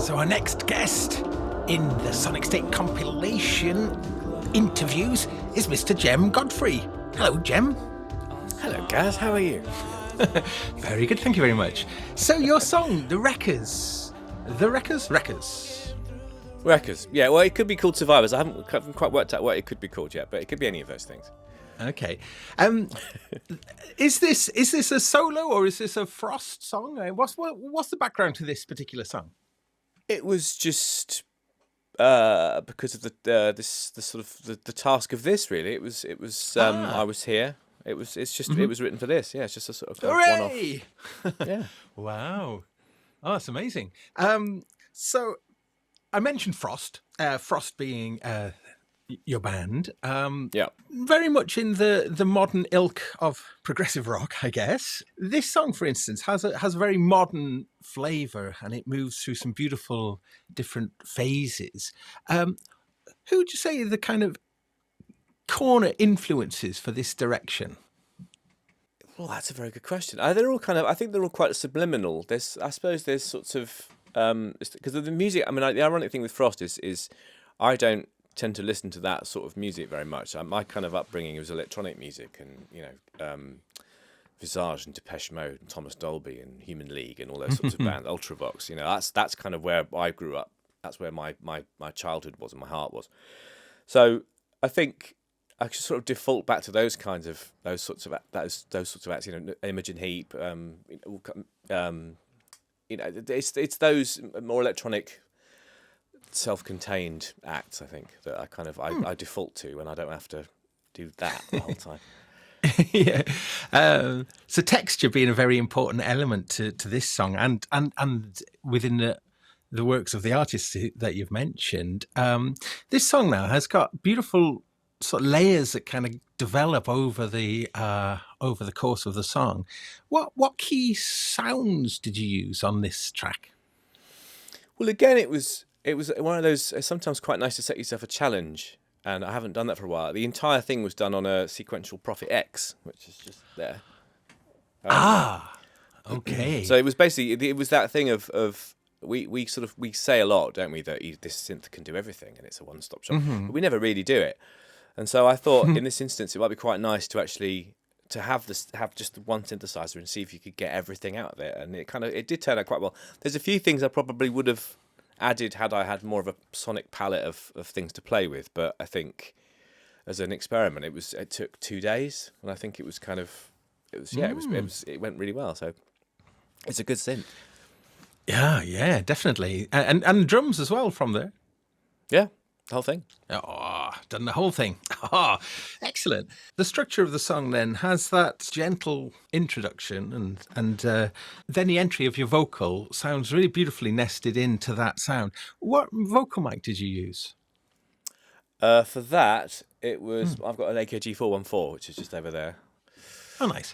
So our next guest in the Sonicstate compilation interviews is Mr. Jem Godfrey. Hello, Jem. Hello, Gaz. How are you? Very good, thank you very much. So your song, The Wreckers. Wreckers. Yeah, well, it could be called Survivors. I haven't quite worked out what it could be called yet, but it could be any of those things. Okay. Is this a solo or is this a Frost song? What's the background to this particular song? It was just because of the task of this. Really, it was. I was here. It was written for this. Yeah, it's just a sort of Hooray! one-off. Yeah. Wow. Oh, that's amazing. So I mentioned Frost. Frost being your band. Yeah. Very much in the modern ilk of progressive rock, I guess. This song, for instance, has a very modern flavour, and it moves through some beautiful different phases. Who would you say are the kind of corner influences for this direction? Well, that's a very good question. I think they're all quite subliminal. I suppose there's sorts of because of the music. I mean, the ironic thing with Frost is I don't tend to listen to that sort of music very much. My kind of upbringing was electronic music, and Visage and Depeche Mode and Thomas Dolby and Human League and all those sorts of bands. Ultravox. That's kind of where I grew up. That's where my childhood was and my heart was. So I think I should sort of default back to those sorts of acts. Imogen Heap. It's those more electronic, self-contained acts, I think, that I default to, and I don't have to do that the whole time. Yeah. So texture being a very important element to this song, and within the works of the artists that you've mentioned, this song now has got beautiful sort of layers that kind of develop over the course of the song. What key sounds did you use on this track? Well, again, it was one of those. It's sometimes quite nice to set yourself a challenge, and I haven't done that for a while. The entire thing was done on a Sequential Prophet X, which is just there. Okay. So it was basically that thing of we say a lot, don't we, that this synth can do everything and it's a one-stop shop, but we never really do it. And so I thought in this instance it might be quite nice to actually have just one synthesizer and see if you could get everything out of it, and it did turn out quite well. There's a few things I probably would have added had I had more of a sonic palette of things to play with, but I think as an experiment it took 2 days, and I think it went really well. So it's a good synth. Yeah, definitely, and drums as well from there. Yeah, the whole thing. Oh, done the whole thing. Oh, excellent. The structure of the song then has that gentle introduction, and then the entry of your vocal sounds really beautifully nested into that sound. What vocal mic did you use? For that, it was I've got an AKG 414, which is just over there. Oh, nice.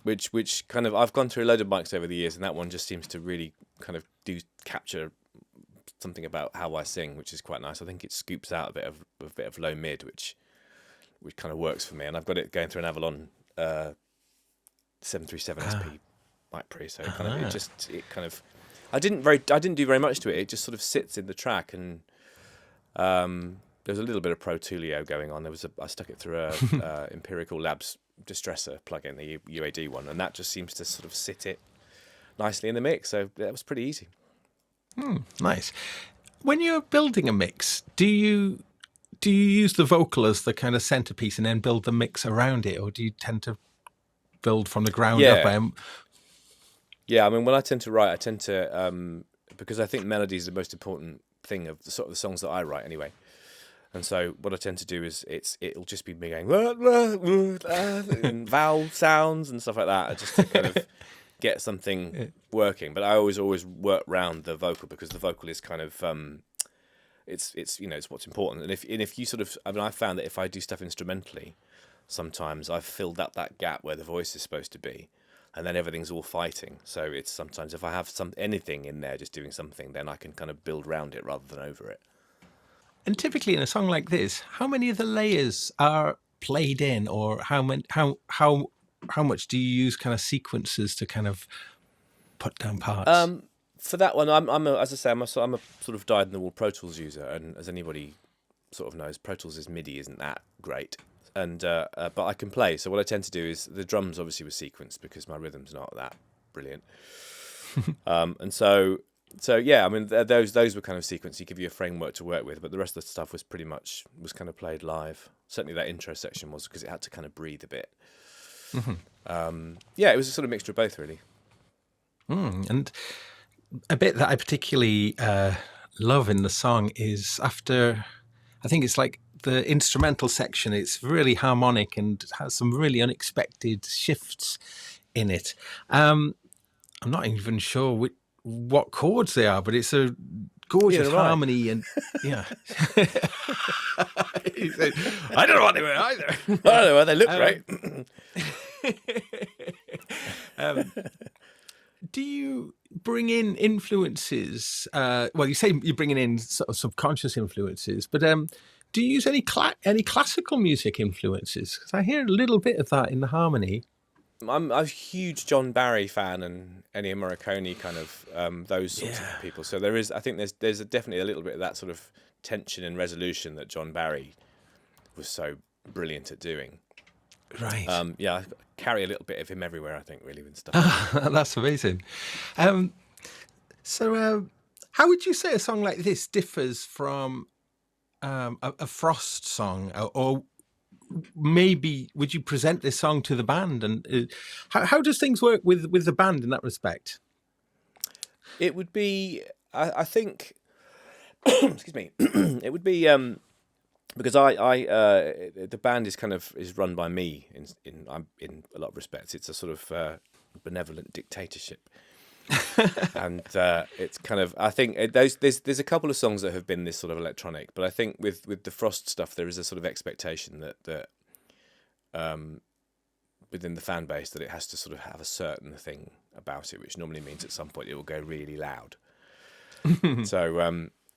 Which kind of I've gone through a load of mics over the years, and that one just seems to really kind of capture something about how I sing, which is quite nice. I think it scoops out a bit of low mid, which kind of works for me. And I've got it going through an Avalon 737 SP mic pre, so I didn't do very much to it. It just sort of sits in the track, and there was a little bit of Pro Tulio going on. I stuck it through a Empirical Labs distressor plugin, the UAD one, and that just seems to sort of sit it nicely in the mix. So that was pretty easy. Nice. When you're building a mix, do you use the vocal as the kind of centerpiece and then build the mix around it, or do you tend to build from the ground up? Yeah, I mean, when I tend to write, because I think melody is the most important thing of the sort of the songs that I write anyway. And so what I tend to do is it'll just be me going and vowel sounds and stuff like that, just to kind of get something working. But I always work round the vocal, because the vocal is kind of it's what's important. And if you sort of, I mean, I found that if I do stuff instrumentally, sometimes I've filled up that gap where the voice is supposed to be, and then everything's all fighting. So it's sometimes if I have anything in there just doing something, then I can kind of build around it rather than over it. And typically in a song like this, how many of the layers are played in, or how much do you use kind of sequences to kind of put down parts? For that one, as I say, I'm a sort of dyed in the wool Pro Tools user, and as anybody sort of knows, Pro Tools' MIDI isn't that great, and but I can play. So what I tend to do is the drums obviously were sequenced because my rhythm's not that brilliant, and so yeah, I mean those were kind of sequenced. You give you a framework to work with, but the rest of the stuff was pretty much kind of played live. Certainly that intro section was, because it had to kind of breathe a bit. Yeah, it was a sort of mixture of both, really. And a bit that I particularly love in the song is after, I think it's like the instrumental section. It's really harmonic and has some really unexpected shifts in it. I'm not even sure what chords they are, but it's a gorgeous harmony. And yeah, I don't know what they were either. I don't know why they look great. Do you bring in influences? Well, you say you're bringing in sort of subconscious influences, but do you use any classical music influences? Because I hear a little bit of that in the harmony. I'm a huge John Barry fan and Ennio Morricone, kind of those sorts of people. So I think there's definitely a little bit of that sort of tension and resolution that John Barry was so brilliant at doing. Right. Yeah, I carry a little bit of him everywhere, I think, really, with stuff. That's amazing. So how would you say a song like this differs from a Frost song, or maybe would you present this song to the band? And how does things work with the band in that respect? It would be, I think, excuse me, it would be because the band is run by me in a lot of respects. It's a sort of benevolent dictatorship. And it's kind of, I think there's a couple of songs that have been this sort of electronic, but I think with the Frost stuff there is a sort of expectation that within the fan base that it has to sort of have a certain thing about it, which normally means at some point it will go really loud.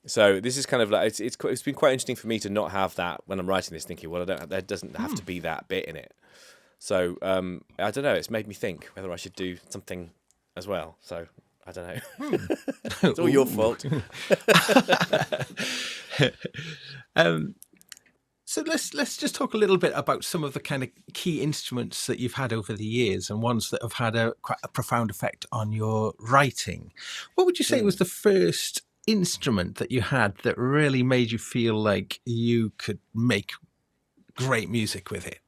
So this is kind of like it's been quite interesting for me to not have that when I'm writing this, thinking, well, there doesn't have to be that bit in it. So I don't know, it's made me think whether I should do something as well. So I don't know. It's all your fault. So let's just talk a little bit about some of the kind of key instruments that you've had over the years and ones that have had quite a profound effect on your writing. What would you say was the first instrument that you had that really made you feel like you could make great music with it?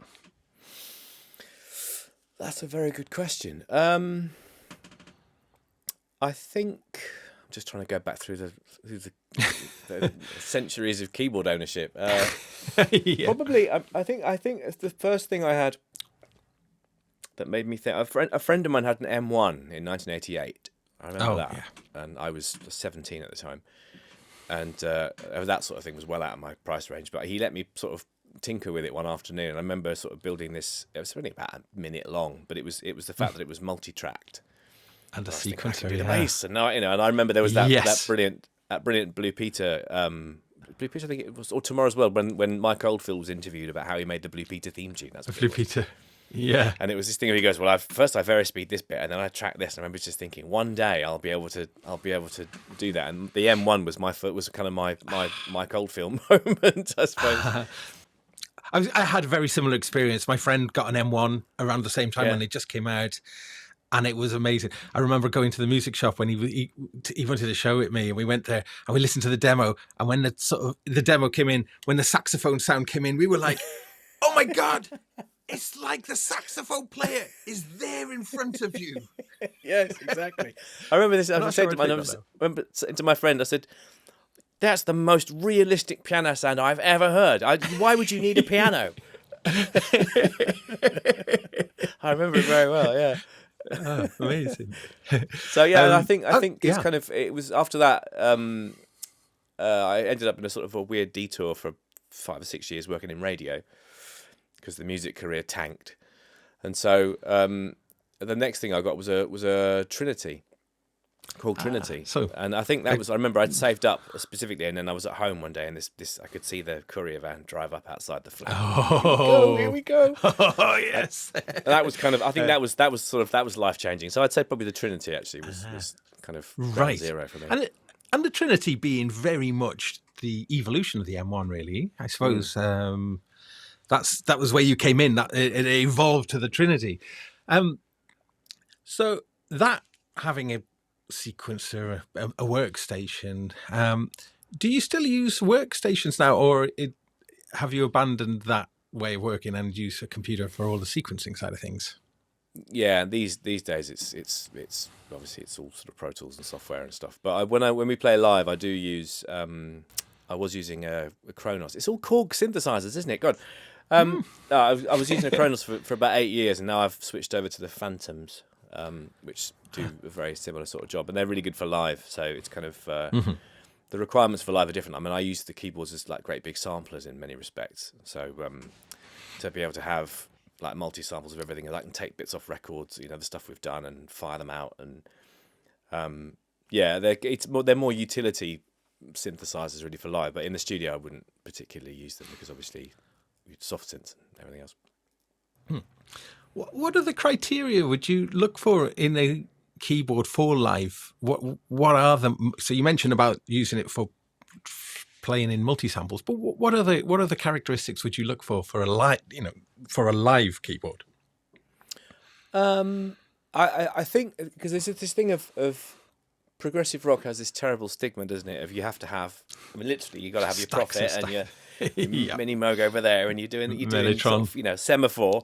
That's a very good question. I think I'm just trying to go back through the centuries of keyboard ownership. Yeah. Probably, I think it's the first thing I had that made me think. A friend of mine had an M1 in 1988. I remember that, and I was 17 at the time, and that sort of thing was well out of my price range. But he let me sort of tinker with it one afternoon. And I remember sort of building this. It was only about a minute long, but it was the fact that it was multi-tracked. And the sequencer, the bass, and now and I remember there was that brilliant Blue Peter. Blue Peter, I think it was, or Tomorrow's World, when Mike Oldfield was interviewed about how he made the Blue Peter theme tune. That's Blue Peter, yeah. And it was this thing where he goes, well, first I Verispeed this bit, and then I track this. And I remember just thinking, one day I'll be able to do that. And the M1 was kind of my Mike Oldfield moment, I suppose. I had a very similar experience. My friend got an M1 around the same time when it just came out. And it was amazing. I remember going to the music shop when he wanted to show it me, and we went there and we listened to the demo. And when the demo came in, when the saxophone sound came in, we were like, "Oh my god, it's like the saxophone player is there in front of you." Yes, exactly. I remember this. I said to my friend, I said, "That's the most realistic piano sound I've ever heard. Why would you need a piano?" I remember it very well. Yeah. Oh, amazing. So yeah, I think it's kind of, it was after that I ended up in a sort of a weird detour for 5 or 6 years working in radio because the music career tanked, and so the next thing I got was a Trinity, called Trinity. so- And I think that was, I remember I'd saved up specifically, and then I was at home one day, and this I could see the courier van drive up outside the flat. Here we go. Oh yes. And that was kind of, I think that was life changing. So I'd say probably the Trinity actually was kind of ground Right. zero for me. And the Trinity being very much the evolution of the M1, really. I suppose that was where you came in. That it evolved to the Trinity. So that having a sequencer, a workstation. Do you still use workstations now, or have you abandoned that way of working and use a computer for all the sequencing side of things? Yeah, these days it's obviously it's all sort of Pro Tools and software and stuff. But when we play live, I do use I was using a Kronos. It's all Korg synthesizers, isn't it? God. I was using a Kronos for about 8 years, and now I've switched over to the Phantoms, which do a very similar sort of job, and they're really good for live. So it's kind of the requirements for live are different. I mean, I use the keyboards as like great big samplers in many respects. So to be able to have like multi samples of everything, and I can take bits off records, the stuff we've done, and fire them out, and they're more utility synthesizers really for live. But in the studio, I wouldn't particularly use them because obviously soft synths and everything else. What are the criteria would you look for in a keyboard for live? What are them? So you mentioned about using it for playing in multi samples, but what are the characteristics would you look for a live keyboard? I think because there's this thing of progressive rock has this terrible stigma, doesn't it? Of you have to have, I mean, literally you got to have your Prophet and your Mini Moog over there, and you're doing sort of, semaphore,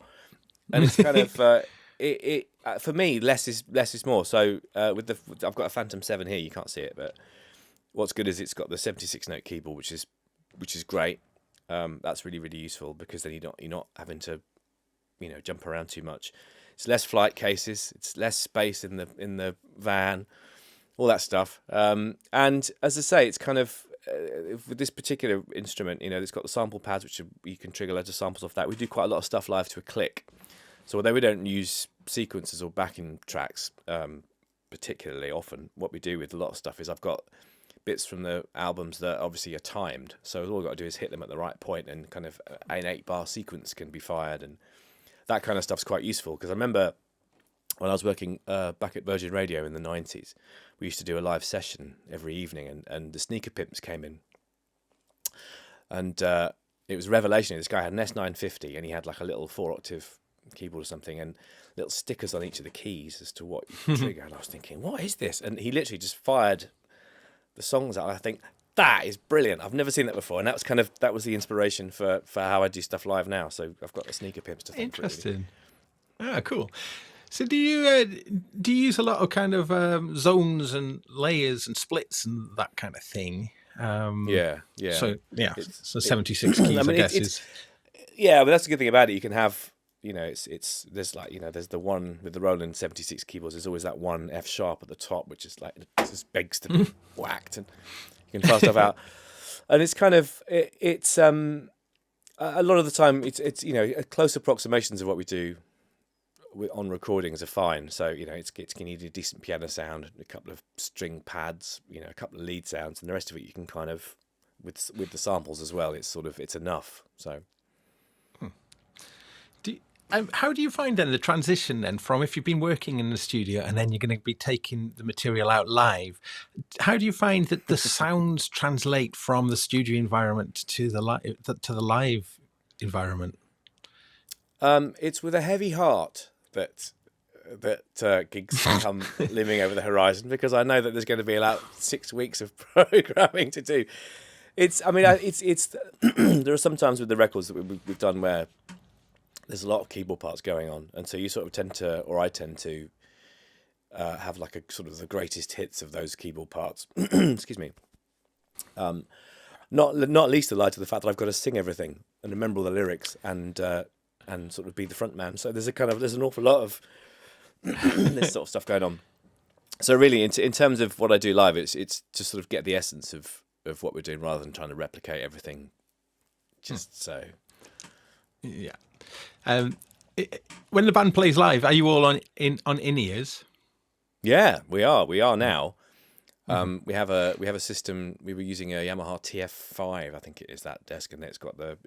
and it's kind of for me less is more. So I've got a Phantom 7 here. You can't see it, but what's good is it's got the 76 note keyboard, which is great. That's really, really useful because then you're not having to jump around too much. It's less flight cases. It's less space in the van, all that stuff. And as I say, it's kind of with this particular instrument, it's got the sample pads, which you can trigger loads of samples off that. We do quite a lot of stuff live to a click. So although we don't use sequencers or backing tracks particularly often, what we do with a lot of stuff is I've got bits from the albums that obviously are timed. So all we've got to do is hit them at the right point, and kind of an 8-bar sequence can be fired, and that kind of stuff's quite useful. Because I remember when I was working back at Virgin Radio in the 90s, we used to do a live session every evening, and the Sneaker Pimps came in. And it was a revelation. This guy had an S950, and he had like a little 4-octave keyboard or something, and little stickers on each of the keys as to what you can trigger. And I was thinking, what is this? And he literally just fired the songs out. I think that is brilliant. I've never seen that before, and that was the inspiration for how I do stuff live now. So I've got the Sneaker Pimps to thank. Interesting. Really. Cool. So do you use a lot of kind of zones and layers and splits and that kind of thing? Yeah. So 76 keys, I guess is. Yeah, but that's the good thing about it. You can have, there's the one with the Roland 76 keyboards. There's always that one F sharp at the top, which is like, it just begs to be whacked, and you can try stuff out. And it's kind of, it's a lot of the time, it's close approximations of what we do on recordings are fine. So, you need a decent piano sound, a couple of string pads, a couple of lead sounds, and the rest of it you can kind of, with the samples as well, it's enough. So. How do you find then the transition then from if you've been working in the studio and then you're going to be taking the material out live? How do you find that the sounds translate from the studio environment to the live environment? It's with a heavy heart that gigs come looming over the horizon, because I know that there's going to be about 6 weeks of programming to do. It's there are some times with the records that we've done where there's a lot of keyboard parts going on, and so you sort of I tend to have like a sort of the greatest hits of those keyboard parts. Excuse me. Not least the light of the fact that I've got to sing everything and remember all the lyrics and sort of be the front man. So there's an awful lot of this sort of stuff going on. So really, in terms of what I do live, it's to sort of get the essence of what we're doing rather than trying to replicate everything. So. Yeah. When the band plays live, are you all on in-ears? Yeah, we are. We are now. We have a system. We were using a Yamaha TF5, I think it is, that desk, and it's got the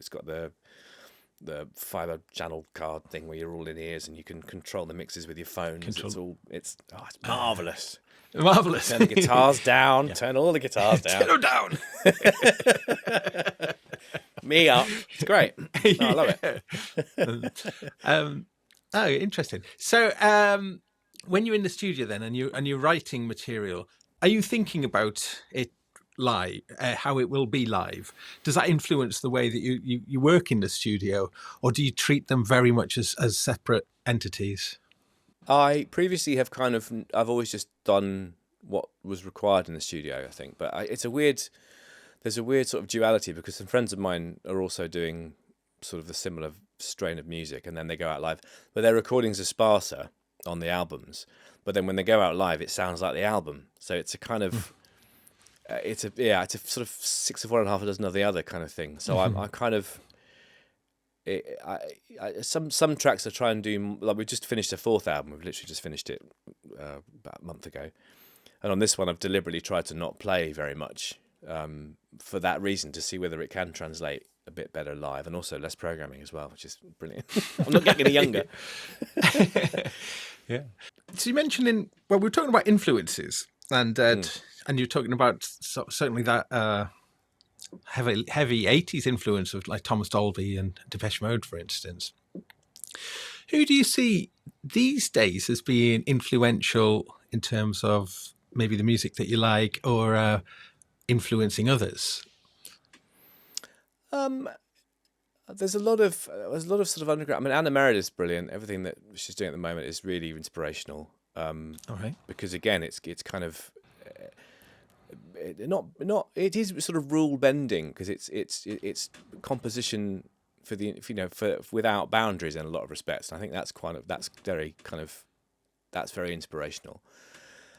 fiber channel card thing where you're all in ears and you can control the mixes with your phones. It's marvelous. Marvelous. Turn the guitars down. Turn all the guitars down. Turn them down. Me up. It's great. No, I love it. Oh, interesting. So, when you're in the studio then and you're writing material, are you thinking about it live, how it will be live? Does that influence the way that you work in the studio, or do you treat them very much as separate entities? I previously have I've always just done what was required in the studio, I think. But there's a weird sort of duality, because some friends of mine are also doing sort of the similar strain of music, and then they go out live. But their recordings are sparser on the albums. But then when they go out live, it sounds like the album. So it's a kind of... it's a sort of 6 of one and half a dozen of the other kind of thing. So I kind of... some tracks I try and do, like we've just finished a 4th album. We've literally just finished it about a month ago, and on this one I've deliberately tried to not play very much for that reason, to see whether it can translate a bit better live, and also less programming as well, which is brilliant. I'm not getting any younger. Yeah. So you mentioned we were talking about influences, and you're talking about certainly that heavy 80s influence of like Thomas Dolby and Depeche Mode, for instance. Who do you see these days as being influential in terms of maybe the music that you like, or influencing others? There's a lot of sort of underground. I mean, Anna Meredith's brilliant. Everything that she's doing at the moment is really inspirational. Okay. Because again, it's kind of it is sort of rule bending, because it's composition for without boundaries in a lot of respects. And I think that's very inspirational.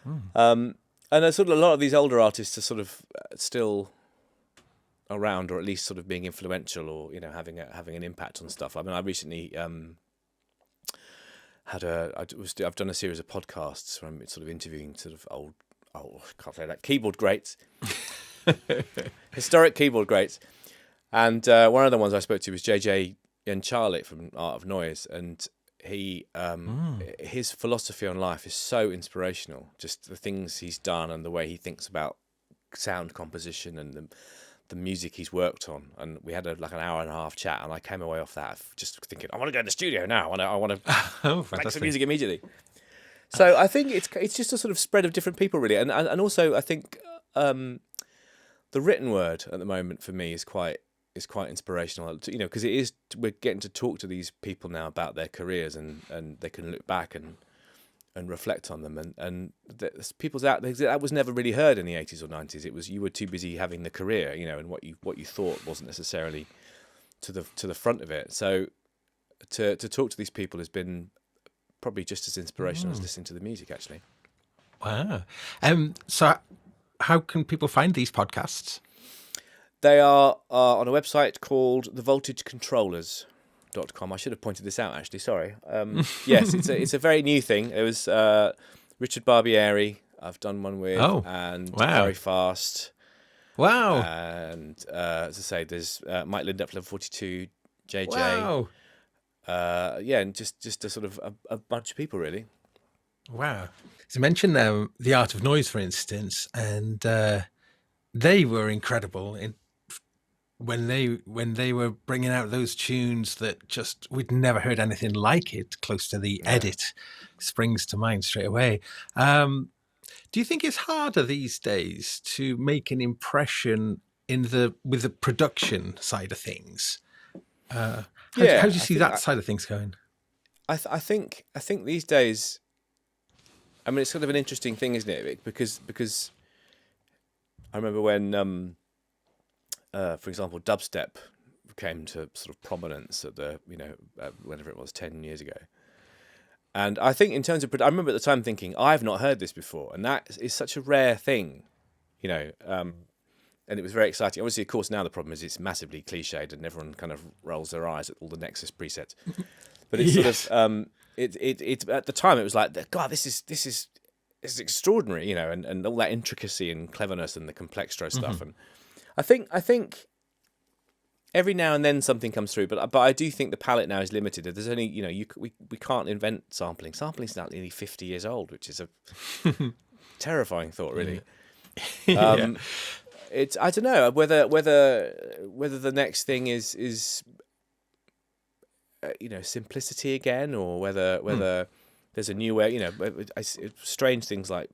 And there's sort of a lot of these older artists are sort of still around, or at least sort of being influential, or having an impact on stuff. I mean, I recently I've done a series of podcasts where I'm sort of interviewing sort of old I can't say that, keyboard greats, historic keyboard greats, and one of the ones I spoke to was JJ Charlotte from Art of Noise, and he his philosophy on life is so inspirational. Just the things he's done and the way he thinks about sound composition and the music he's worked on. And we had an hour and a half chat, and I came away off that just thinking, I want to go in the studio now. I want to make some music immediately. So I think it's just a sort of spread of different people, really, and also I think the written word at the moment for me is quite inspirational. Because we're getting to talk to these people now about their careers, and they can look back and reflect on them, and people's out that was never really heard in the 80s or 90s. It was, you were too busy having the career, and what you thought wasn't necessarily to the front of it. So to talk to these people has been probably just as inspirational as listening to the music, actually. Wow. So how can people find these podcasts? They are on a website called thevoltagecontrollers.com. I should have pointed this out, actually. Sorry. Yes, it's a very new thing. It was Richard Barbieri I've done one with, and Very Fast. Wow. And as I say, there's Mike Lindup, Level 42, JJ. Wow. And just a sort of a bunch of people, really. Wow. So you mentioned The Art of Noise, for instance, and they were incredible when they were bringing out those tunes that just, we'd never heard anything like it. Close to the Edit springs to mind straight away. Do you think it's harder these days to make an impression with the production side of things? How do you see that side of things going? I think these days, I mean, it's sort of an interesting thing, isn't it? Because I remember when, for example, dubstep came to sort of prominence at the, whenever it was 10 years ago. And I think in terms of, I remember at the time thinking, I've not heard this before, and that is such a rare thing, and it was very exciting. Obviously, of course, now the problem is it's massively cliched, and everyone kind of rolls their eyes at all the Nexus presets. But it's sort of, it at the time it was like, God, this is it's extraordinary, and all that intricacy and cleverness and the complextro stuff. And I think every now and then something comes through, but I do think the palette now is limited. There's only we can't invent sampling. Sampling's now nearly 50 years old, which is a terrifying thought, really. It's I don't know whether the next thing is simplicity again, or whether there's a new way. Strange things like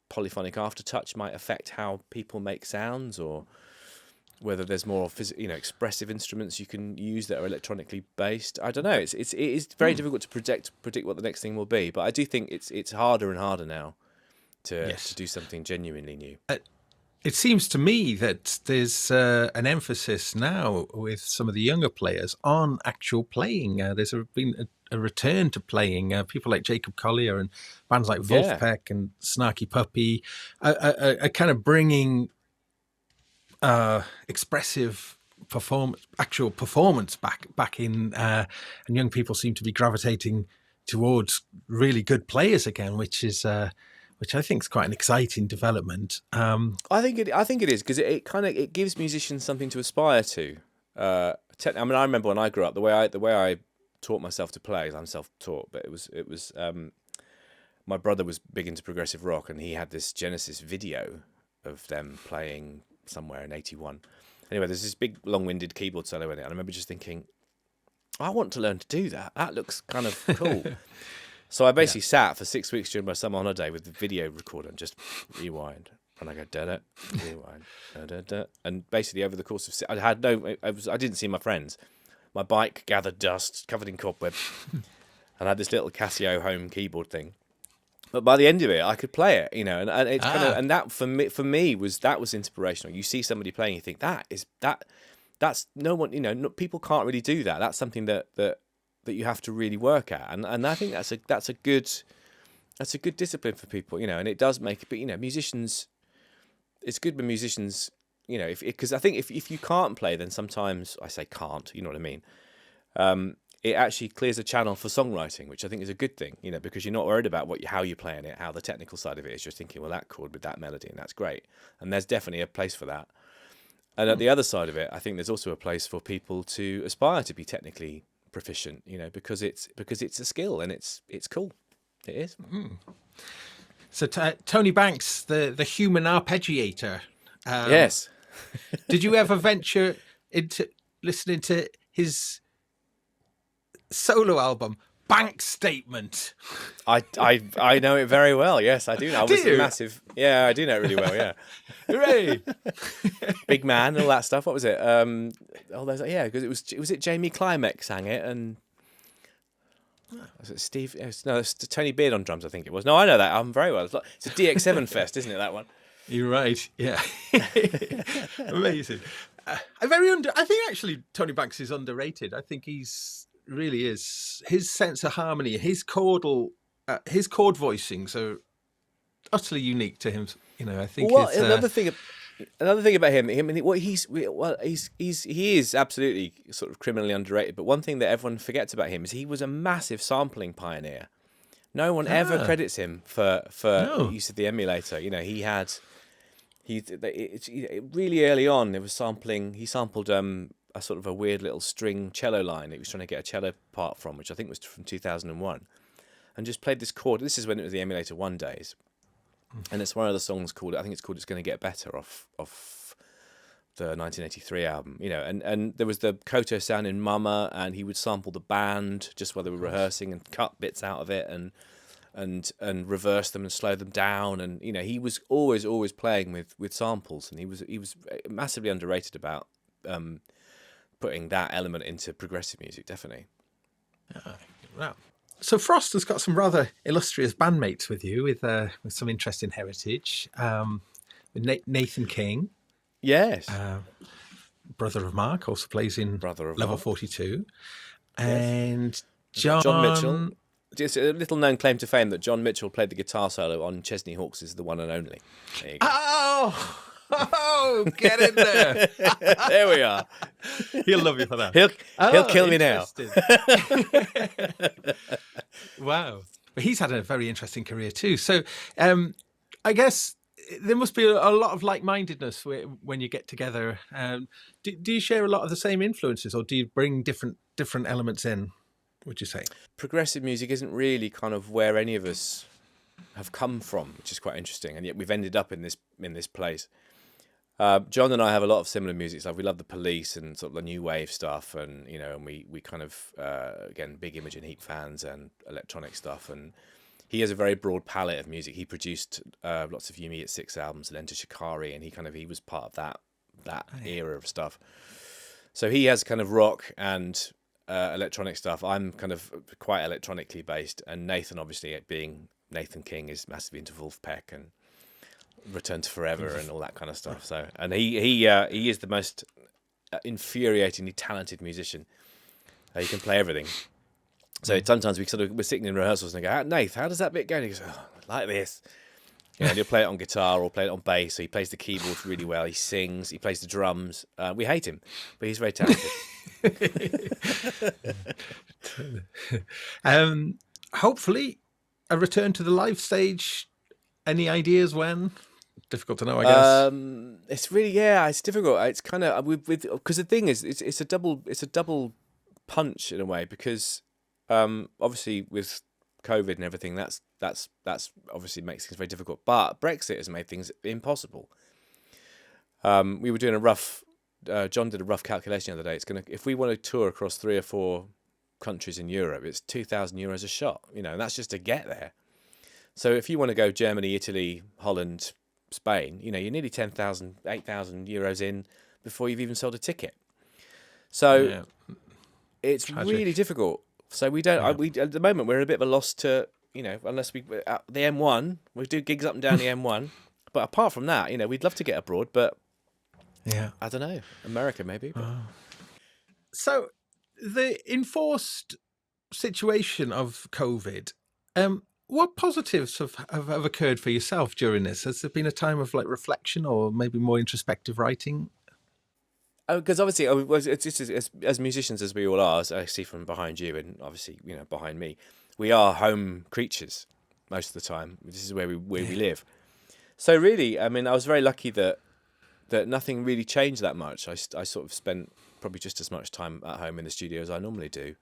polyphonic aftertouch might affect how people make sounds, or whether there's more expressive instruments you can use that are electronically based. I don't know. It is very difficult to predict what the next thing will be, but I do think it's harder and harder now to do something genuinely new. It seems to me that there's an emphasis now with some of the younger players on actual playing. There's been a return to playing. People like Jacob Collier and bands like Wolfpack and Snarky Puppy are kind of bringing expressive actual performance back in, and young people seem to be gravitating towards really good players again, which I think is quite an exciting development. I think it is, because it gives musicians something to aspire to. I remember when I grew up, the way I taught myself to play. I'm self-taught, but it was my brother was big into progressive rock, and he had this Genesis video of them playing somewhere in '81. Anyway, there's this big long-winded keyboard solo in it, and I remember just thinking, I want to learn to do that. That looks kind of cool. So I basically sat for 6 weeks during my summer holiday with the video recorder and just rewind. And I go, da-da, rewind, da-da-da. And basically over the course of... I didn't see my friends. My bike gathered dust, covered in cobweb. And I had this little Casio home keyboard thing. But by the end of it, I could play it, and it's kind of... And that, for me, was inspirational. You see somebody playing, you think, that's no one... people can't really do that. That's something that you have to really work at, and I think that's a good discipline for people, and it does make it. But musicians, it's good when musicians, because I think if you can't play, then sometimes I say can't, you know what I mean. It actually clears a channel for songwriting, which I think is a good thing, because you're not worried about how you're playing it, how the technical side of it is. You're thinking, well, that chord with that melody, and that's great, and there's definitely a place for that. And at the other side of it, I think there's also a place for people to aspire to be technically proficient, because it's a skill, and it's cool. It is. So Tony Banks, the human arpeggiator. Yes. Did you ever venture into listening to his solo album, Bank Statement? I know it very well. Yes, I do know. I was a massive. Yeah, I do know it really well. Yeah. Hooray! Big Man, all that stuff. What was it? Because it was Jamie Climax sang it, and was it Steve? No, it's Tony Beard on drums, I think it was. No, I know that album very well. It's a DX7 fest, isn't it? That one. You're right. Yeah. Amazing. I think actually Tony Banks is underrated. I think really is. His sense of harmony, his chord voicings are utterly unique to him. I think. Well, another thing about him, he is absolutely sort of criminally underrated. But one thing that everyone forgets about him is he was a massive sampling pioneer. No one ever credits him for use of the emulator. Really early on, it was sampling. He sampled a sort of a weird little string cello line he was trying to get a cello part from, which I think was from 2001, and just played this chord. This is when it was the Emulator 1 days, and it's one of the songs called It's Gonna Get Better off the 1983 album, and there was the koto sound in Mama, and he would sample the band just while they were rehearsing and cut bits out of it and reverse them and slow them down, and he was always playing with samples, and he was massively underrated about putting that element into progressive music, definitely. Wow. So Frost has got some rather illustrious bandmates with you, with some interesting heritage. With Nathan King. Yes. Brother of Mark, also plays in Level 42. And yes. John Mitchell. It's a little known claim to fame that John Mitchell played the guitar solo on Chesney Hawkes is the one and only. There you go. Oh, get in there. There we are. He'll love you for that. He'll kill me now. Wow. but he's had a very interesting career too. So I guess there must be a lot of like-mindedness when you get together. Do you share a lot of the same influences, or do you bring different elements in, would you say? Progressive music isn't really kind of where any of us have come from, which is quite interesting, and yet we've ended up in this place. John and I have a lot of similar music stuff. We love the Police and sort of the new wave stuff, and and we kind of again, big Imogen Heap fans and electronic stuff. And he has a very broad palette of music. He produced lots of Yumi at 6 albums, and then to Shikari, and he was part of that era of stuff. So he has kind of rock and electronic stuff. I'm kind of quite electronically based, and Nathan, obviously, being Nathan King, is massively into Wolfpack and Return to Forever and all that kind of stuff. So, and he is the most infuriatingly talented musician. He can play everything. So sometimes we're sitting in rehearsals and I go, Nath, how does that bit go? And he goes, like this. And he'll play it on guitar or play it on bass. So he plays the keyboards really well. He sings. He plays the drums. We hate him, but he's very talented. Hopefully, a return to the live stage. Any ideas when? Difficult to know, I guess. It's really it's difficult. It's kind of because the thing is, it's a double punch in a way, because obviously with COVID and everything, that's obviously makes things very difficult. But Brexit has made things impossible. We were doing John did a rough calculation the other day. If we want to tour across 3 or 4 countries in Europe, it's €2,000 a shot. And that's just to get there. So if you want to go Germany, Italy, Holland, Spain, you're nearly 10,000, 8,000 euros in before you've even sold a ticket. So it's really difficult. So we don't. We at the moment we're in a bit of a loss to unless we the M1. We do gigs up and down the M1, but apart from that, we'd love to get abroad, but I don't know, America maybe. So the enforced situation of COVID. What positives have occurred for yourself during this? Has there been a time of reflection or maybe more introspective writing? Because obviously, as musicians as we all are, as I see from behind you and obviously behind me, we are home creatures most of the time. This is where we live. So really, I mean, I was very lucky that nothing really changed that much. I sort of spent probably just as much time at home in the studio as I normally do.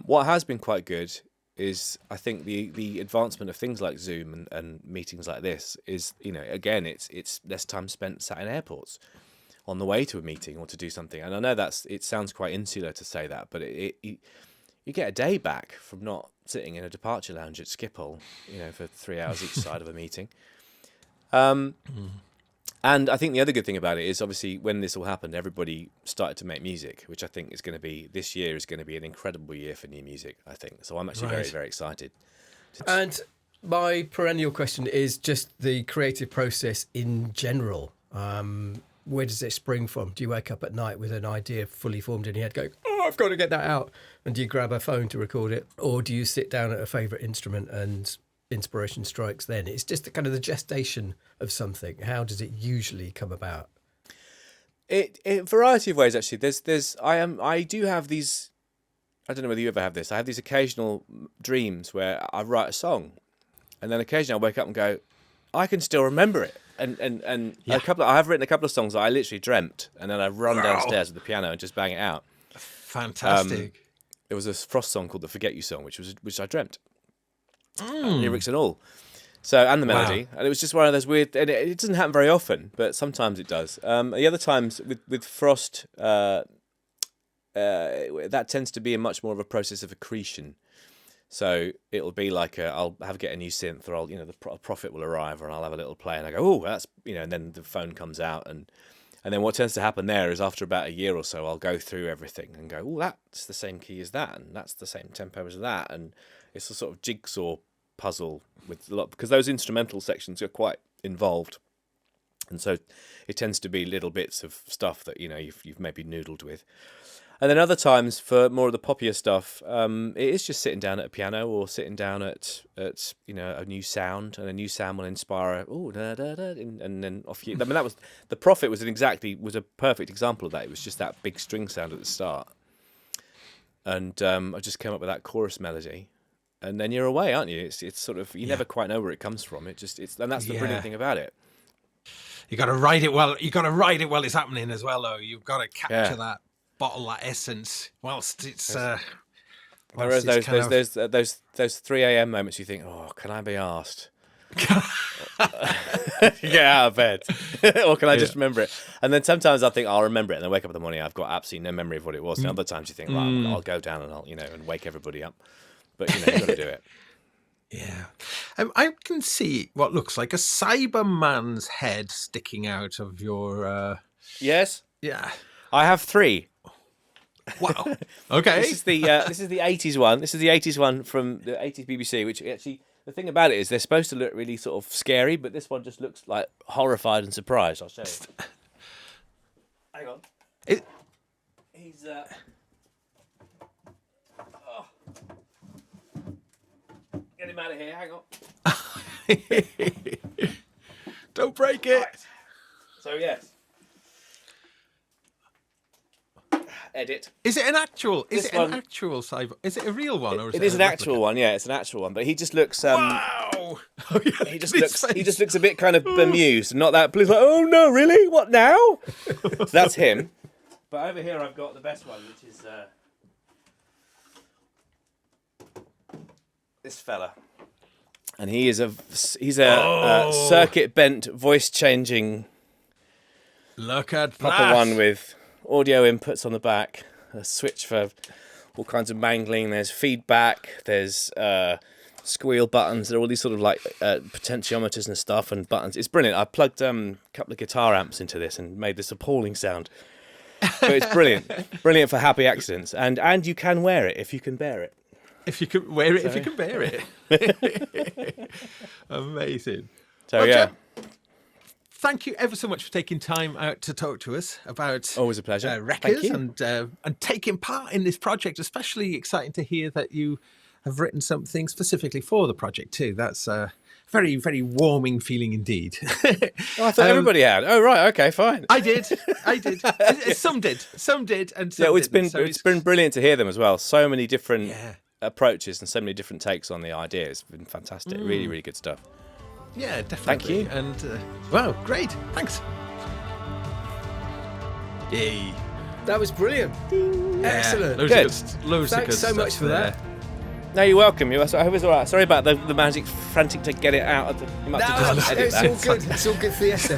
What has been quite good is, I think, the advancement of things like Zoom and meetings like this is, again, it's less time spent sat in airports on the way to a meeting or to do something. And I know it sounds quite insular to say that, but you get a day back from not sitting in a departure lounge at Schiphol, for 3 hours each side of a meeting. And I think the other good thing about it is, obviously, when this all happened, everybody started to make music, which I think this year is going to be an incredible year for new music, I think. So I'm actually very, very excited. And my perennial question is just the creative process in general. Where does it spring from? Do you wake up at night with an idea fully formed in your head going, I've got to get that out? And do you grab a phone to record it? Or do you sit down at a favourite instrument and inspiration strikes then? It's just the gestation of something. How does it usually come about? In a variety of ways, actually. I do have these, I don't know whether you ever have this, I have these occasional dreams where I write a song, and then occasionally I wake up and go, I can still remember it. And I have written a couple of songs that I literally dreamt, and then I run downstairs with the piano and just bang it out. Fantastic. There was a Frost song called the Forget You Song, which I dreamt. Lyrics and all. So, and the melody. And it was just one of those weird, and it doesn't happen very often, but sometimes it does. The other times with Frost, that tends to be much more of a process of accretion. So it'll be like I'll get a new synth, or the Prophet will arrive, or I'll have a little play, and I go, that's and then the phone comes out, and then what tends to happen there is, after about a year or so, I'll go through everything and go, that's the same key as that, and that's the same tempo as that, and it's a sort of jigsaw puzzle with a lot, because those instrumental sections are quite involved, and so it tends to be little bits of stuff that you've maybe noodled with. And then other times, for more of the poppier stuff, it is just sitting down at a piano or sitting down at a new sound, and a new sound will inspire and then off you. I mean, that was the Prophet was a perfect example of that. It was just that big string sound at the start, and I just came up with that chorus melody, and then you're away, aren't you? It's sort of you never quite know where it comes from. And that's the brilliant thing about it. You got to write it well. You got to write it while it's happening as well, though. You've got to capture that bottle, that essence, whilst it's. Whereas those 3 a.m. moments, you think, oh, can I be asked? Get out of bed, or can I just remember it? And then sometimes I think I'll remember it, and then wake up in the morning, I've got absolutely no memory of what it was. And other times you think, right, I'll go down and I'll and wake everybody up. But you've got to do it. Yeah, I can see what looks like a Cyberman's head sticking out of your. Yes. Yeah. I have 3. Wow. Okay. This is the 80s one. This is the 80s one from the 80s BBC. Which actually, the thing about it is they're supposed to look really sort of scary, but this one just looks like horrified and surprised. I'll show you. Hang on. He's. Get him out of here. Hang on. Don't break it. Right. So yes. Edit. Is it an actual? This Is it one- an actual cyber? Is it a real one, or is It is a an actual one. Yeah, it's an actual one. But he just looks. Wow. He just looks a bit kind of bemused, not that pleased. Like, oh no, really? What now? So that's him. But over here, I've got the best one, which is this fella, and he's a circuit bent, voice changing Look at proper that. one with audio inputs on the back, a switch for all kinds of mangling. There's feedback. There's squeal buttons. There are all these sort of like potentiometers and stuff and buttons. It's brilliant. I plugged a couple of guitar amps into this and made this appalling sound. But it's brilliant. Brilliant for happy accidents. And you can wear it if you can bear it. If you can wear it, if you can bear it. Amazing. So Well, yeah. Jem, thank you ever so much for taking time out to talk to us about Always a pleasure. records Thank you. and taking part in this project. Especially exciting to hear that you have written something specifically for the project too. That's a very, very warming feeling indeed. Oh, I thought everybody had. Oh, right. Okay, fine. I did. Some did, and some It's didn't. it's been brilliant to hear them as well. So many different approaches and so many different takes on the idea. It's been fantastic. Really, really good stuff. Yeah, definitely. Thank you. And wow, great. Thanks. Yay. That was brilliant. Excellent. Loads Good. of loads of Thanks good so stuff for there. that. No, you're welcome. I hope it's all right. Sorry about the magic frantic to get it out. You might have to just edit It's that. all good. It's all good fiesta.